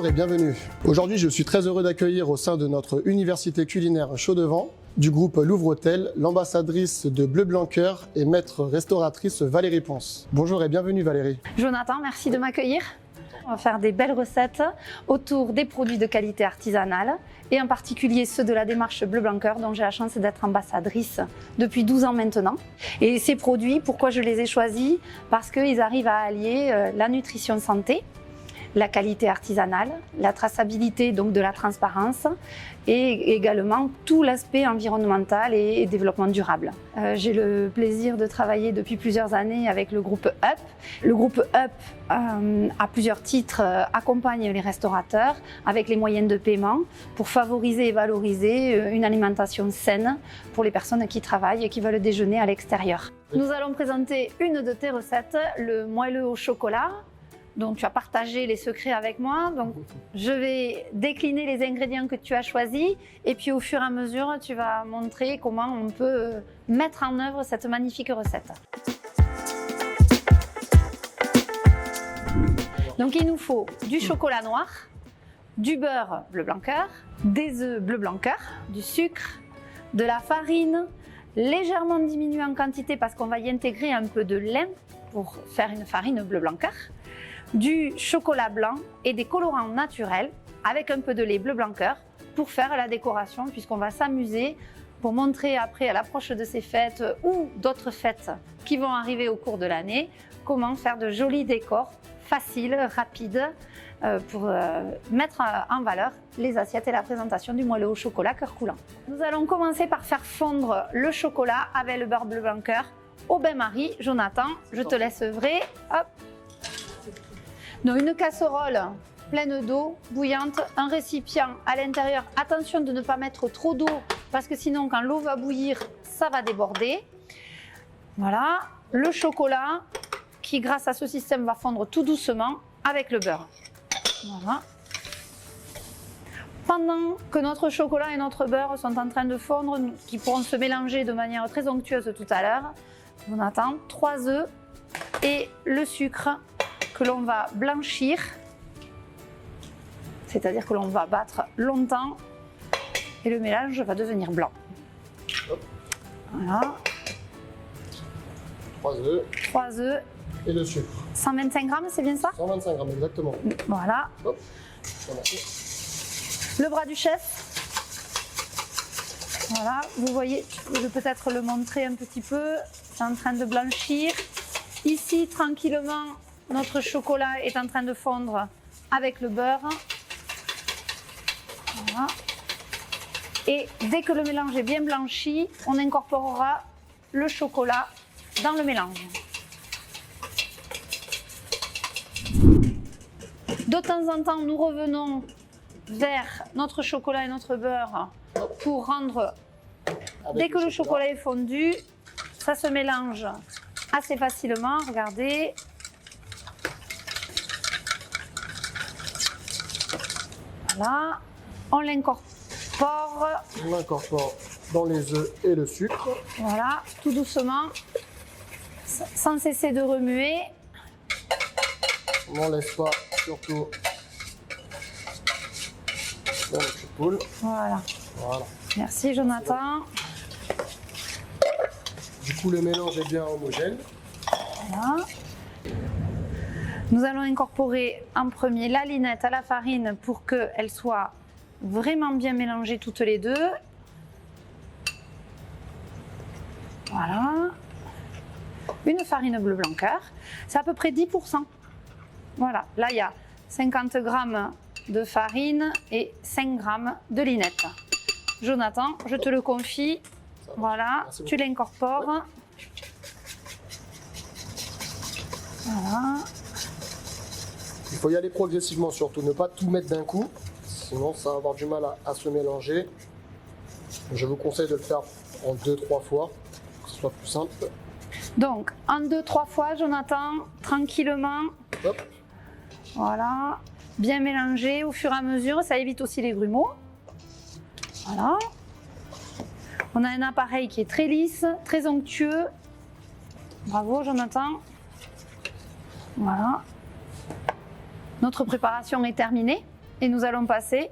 Bonjour et bienvenue. Aujourd'hui, je suis très heureux d'accueillir au sein de notre université culinaire Chaudevant du groupe Louvre-Hôtel, l'ambassadrice de Bleu Blanc Cœur et maître restauratrice Valérie Ponce. Bonjour et bienvenue Valérie. Jonathan, merci de m'accueillir. On va faire des belles recettes autour des produits de qualité artisanale et en particulier ceux de la démarche Bleu Blanc Cœur dont j'ai la chance d'être ambassadrice depuis 12 ans maintenant. Et ces produits, pourquoi je les ai choisis? Parce qu'ils arrivent à allier la nutrition santé, la qualité artisanale, la traçabilité donc de la transparence et également tout l'aspect environnemental et développement durable. J'ai le plaisir de travailler depuis plusieurs années avec le groupe UP. Le groupe UP, à plusieurs titres, accompagne les restaurateurs avec les moyens de paiement pour favoriser et valoriser une alimentation saine pour les personnes qui travaillent et qui veulent déjeuner à l'extérieur. Nous allons présenter une de tes recettes, le moelleux au chocolat, dont tu as partagé les secrets avec moi. Donc, je vais décliner les ingrédients que tu as choisis et puis au fur et à mesure, tu vas montrer comment on peut mettre en œuvre cette magnifique recette. Donc, il nous faut du chocolat noir, du beurre Bleu Blanc Cœur, des œufs Bleu Blanc Cœur, du sucre, de la farine, légèrement diminuée en quantité parce qu'on va y intégrer un peu de lin pour faire une farine Bleu Blanc Cœur, du chocolat blanc et des colorants naturels avec un peu de lait Bleu Blanc Cœur pour faire la décoration, puisqu'on va s'amuser pour montrer après à l'approche de ces fêtes ou d'autres fêtes qui vont arriver au cours de l'année comment faire de jolis décors faciles, rapides pour mettre en valeur les assiettes et la présentation du moelleux au chocolat cœur coulant. Nous allons commencer par faire fondre le chocolat avec le beurre Bleu Blanc Cœur au bain-marie. Jonathan, je te laisse œuvrer. Hop. Donc une casserole pleine d'eau bouillante, un récipient à l'intérieur. Attention de ne pas mettre trop d'eau parce que sinon quand l'eau va bouillir, ça va déborder. Voilà, le chocolat qui grâce à ce système va fondre tout doucement avec le beurre. Voilà. Pendant que notre chocolat et notre beurre sont en train de fondre, qui pourront se mélanger de manière très onctueuse tout à l'heure, on attend 3 œufs et le sucre que l'on va blanchir, c'est-à-dire que l'on va battre longtemps et le mélange va devenir blanc. Voilà. 3 œufs. Et le sucre. 125 grammes, c'est bien ça? 125 grammes, exactement. Voilà. Hop. Le bras du chef. Voilà, vous voyez, je vais peut-être le montrer un petit peu. C'est en train de blanchir. Ici, tranquillement, notre chocolat est en train de fondre avec le beurre. Voilà. Et dès que le mélange est bien blanchi, on incorporera le chocolat dans le mélange. De temps en temps, nous revenons vers notre chocolat et notre beurre pour rendre, dès que le chocolat est fondu, ça se mélange assez facilement, regardez. Voilà, on l'incorpore. On l'incorpore dans les œufs et le sucre. Voilà, tout doucement, sans cesser de remuer. On n'en laisse pas, surtout dans le petit poule. Voilà. Voilà. Merci Jonathan. Du coup, le mélange est bien homogène. Voilà. Nous allons incorporer en premier la linette à la farine pour qu'elle soit vraiment bien mélangée toutes les deux. Voilà. Une farine Bleu Blanc Cœur, c'est à peu près 10%. Voilà, là il y a 50 g de farine et 5 g de linette. Jonathan, je te le confie. Voilà, tu l'incorpores. Ouais. Voilà. Il faut y aller progressivement surtout, ne pas tout mettre d'un coup, sinon ça va avoir du mal à se mélanger. Je vous conseille de le faire en 2-3 fois, pour que ce soit plus simple. Donc, en 2-3 fois, Jonathan, tranquillement. Hop. Voilà, bien mélangé au fur et à mesure, ça évite aussi les grumeaux. Voilà. On a un appareil qui est très lisse, très onctueux. Bravo Jonathan. Voilà. Notre préparation est terminée Et nous allons passer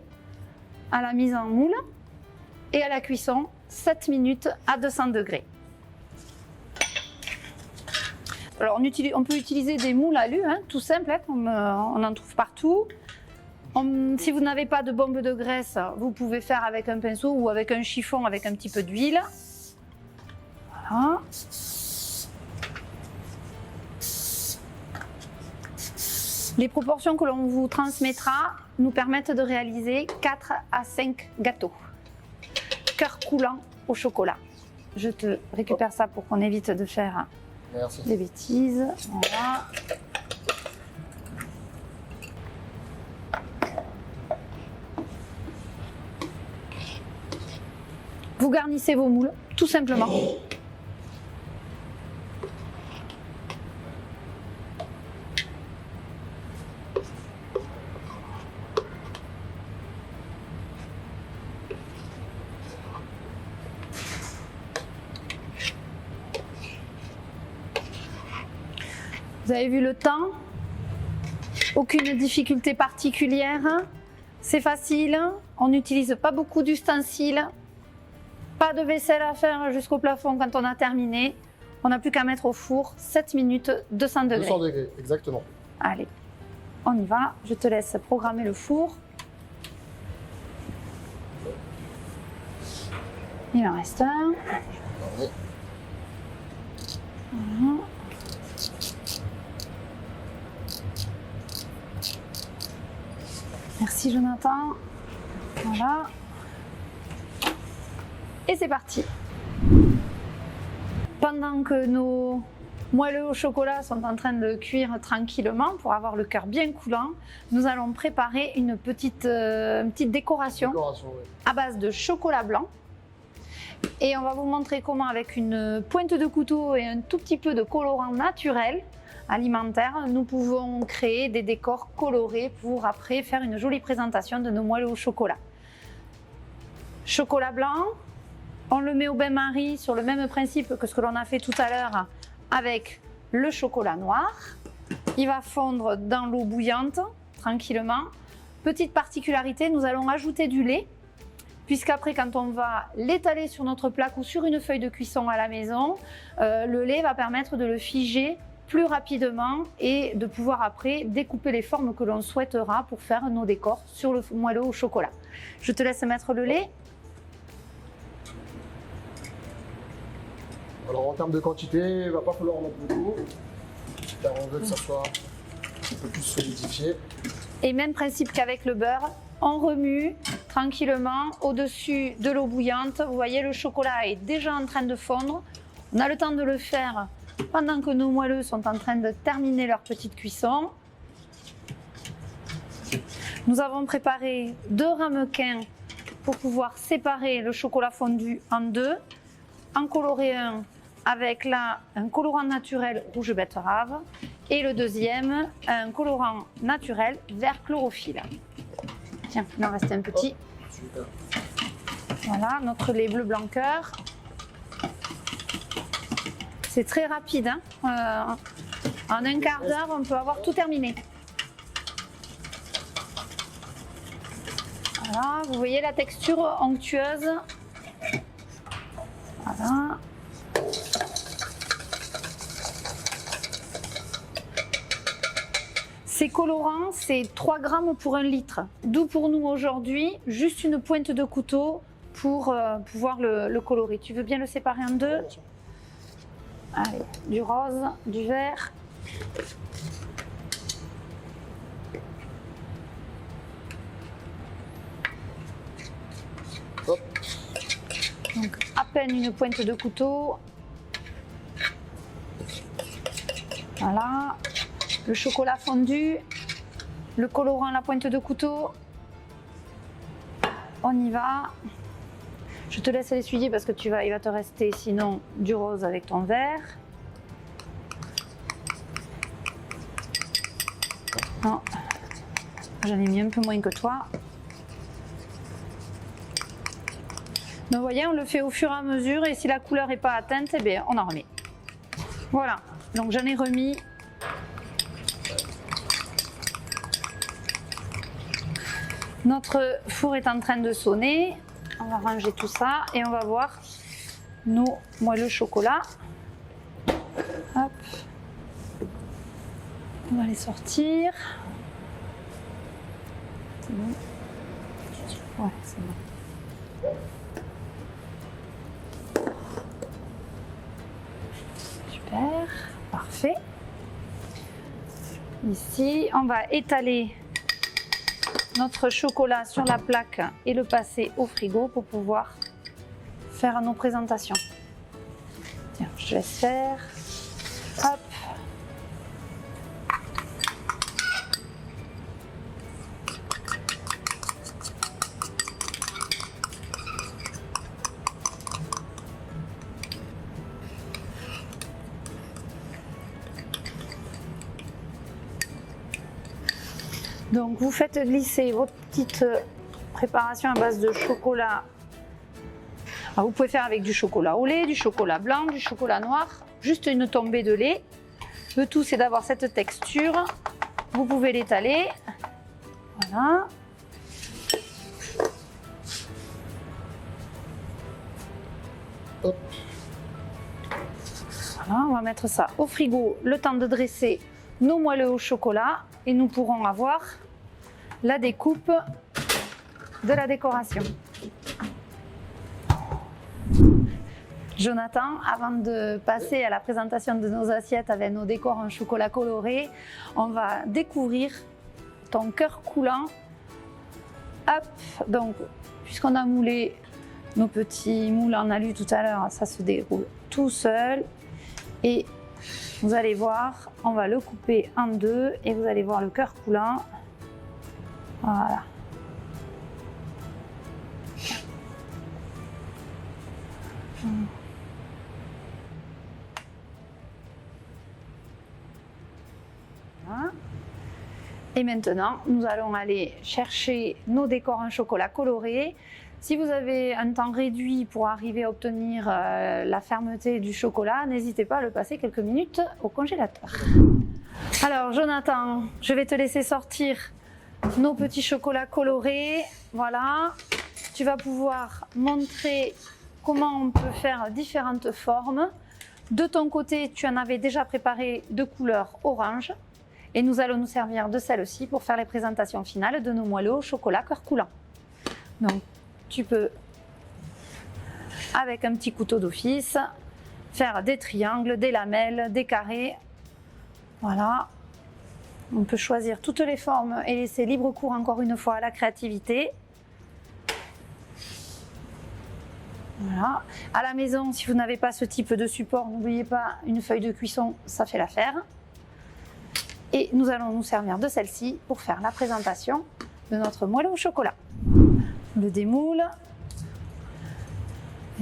à la mise en moule et à la cuisson 7 minutes à 200 degrés. Alors on peut utiliser des moules à alu, hein, tout simple, hein, comme on en trouve partout. Si vous n'avez pas de bombe de graisse, vous pouvez faire avec un pinceau ou avec un chiffon avec un petit peu d'huile. Voilà. Les proportions que l'on vous transmettra nous permettent de réaliser 4 à 5 gâteaux. Cœur coulant au chocolat. Je te récupère ça pour qu'on évite de faire des bêtises. Voilà. Vous garnissez vos moules, tout simplement. Vous avez vu le temps, aucune difficulté particulière, c'est facile, on n'utilise pas beaucoup d'ustensiles, pas de vaisselle à faire jusqu'au plafond quand on a terminé. On n'a plus qu'à mettre au four 7 minutes 200 degrés. 200 degrés, exactement. Allez, on y va, je te laisse programmer le four. Il en reste un. Voilà. Merci Jonathan. Voilà. Et c'est parti. Pendant que nos moelleux au chocolat sont en train de cuire tranquillement pour avoir le cœur bien coulant, nous allons préparer une petite décoration à base de chocolat blanc. Et on va vous montrer comment, avec une pointe de couteau et un tout petit peu de colorant naturel alimentaire, nous pouvons créer des décors colorés pour après faire une jolie présentation de nos moelleux au chocolat. Chocolat blanc, on le met au bain-marie sur le même principe que ce que l'on a fait tout à l'heure avec le chocolat noir. Il va fondre dans l'eau bouillante tranquillement. Petite particularité, nous allons ajouter du lait, puisqu'après, quand on va l'étaler sur notre plaque ou sur une feuille de cuisson à la maison, le lait va permettre de le figer plus rapidement et de pouvoir après découper les formes que l'on souhaitera pour faire nos décors sur le moelleux au chocolat. Je te laisse mettre le lait. Alors en termes de quantité, il ne va pas falloir en mettre beaucoup, car on veut que ça soit un peu plus solidifié. Et même principe qu'avec le beurre, on remue tranquillement au-dessus de l'eau bouillante. Vous voyez, le chocolat est déjà en train de fondre. On a le temps de le faire pendant que nos moelleux sont en train de terminer leur petite cuisson. Nous avons préparé 2 ramequins pour pouvoir séparer le chocolat fondu en 2, en colorer un avec là un colorant naturel rouge betterave et le deuxième un colorant naturel vert chlorophylle. Tiens, il en reste un petit. Super. Voilà, notre lait bleu blanc cœur. C'est très rapide, hein. En un quart d'heure, on peut avoir tout terminé. Voilà, vous voyez la texture onctueuse. Voilà. Ces colorants, c'est 3 grammes pour 1 litre. D'où pour nous aujourd'hui, juste une pointe de couteau pour pouvoir le colorer. Tu veux bien le séparer en 2 ? Allez, du rose, du vert. Hop. Donc à peine une pointe de couteau. Voilà. Le chocolat fondu, le colorant à la pointe de couteau. On y va. Je te laisse l'essuyer parce que il va te rester sinon du rose avec ton vert. Non, j'en ai mis un peu moins que toi. Donc vous voyez, on le fait au fur et à mesure et si la couleur n'est pas atteinte, eh bien, on en remet. Voilà, donc j'en ai remis. Notre four est en train de sonner. On va ranger tout ça et on va voir nos moelleux chocolat. Hop. On va les sortir. C'est bon. Ouais, c'est bon. Super, parfait. Ici, on va étaler notre chocolat sur la plaque et le passer au frigo pour pouvoir faire nos présentations. Tiens, je te laisse faire. Hop. Donc vous faites glisser votre petite préparation à base de chocolat. Alors, vous pouvez faire avec du chocolat au lait, du chocolat blanc, du chocolat noir, juste une tombée de lait. Le tout c'est d'avoir cette texture. Vous pouvez l'étaler. Voilà. Hop. Voilà, on va mettre ça au frigo, le temps de dresser nos moelleux au chocolat et nous pourrons avoir la découpe de la décoration. Jonathan, avant de passer à la présentation de nos assiettes avec nos décors en chocolat coloré, on va découvrir ton cœur coulant. Hop, donc puisqu'on a moulé nos petits moules en alu tout à l'heure, ça se déroule tout seul. Et vous allez voir, on va le couper en deux et vous allez voir le cœur coulant. Voilà. Voilà. Et maintenant, nous allons aller chercher nos décors en chocolat coloré. Si vous avez un temps réduit pour arriver à obtenir la fermeté du chocolat, n'hésitez pas à le passer quelques minutes au congélateur. Alors Jonathan, je vais te laisser sortir nos petits chocolats colorés. Voilà, tu vas pouvoir montrer comment on peut faire différentes formes. De ton côté, tu en avais déjà préparé de couleur orange. Et nous allons nous servir de celle-ci pour faire les présentations finales de nos moelleux au chocolat cœur coulant. Donc, tu peux, avec un petit couteau d'office, faire des triangles, des lamelles, des carrés. Voilà. On peut choisir toutes les formes et laisser libre cours encore une fois à la créativité. Voilà. À la maison, si vous n'avez pas ce type de support, n'oubliez pas une feuille de cuisson, ça fait l'affaire. Et nous allons nous servir de celle-ci pour faire la présentation de notre moelleux au chocolat. Le démoule.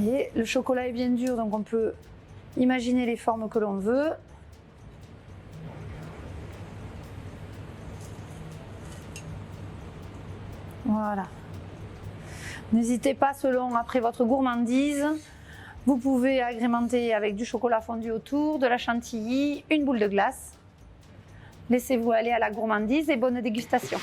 Et le chocolat est bien dur, donc on peut imaginer les formes que l'on veut. Voilà. N'hésitez pas, selon après votre gourmandise, vous pouvez agrémenter avec du chocolat fondu autour, de la chantilly, une boule de glace. Laissez-vous aller à la gourmandise et bonne dégustation.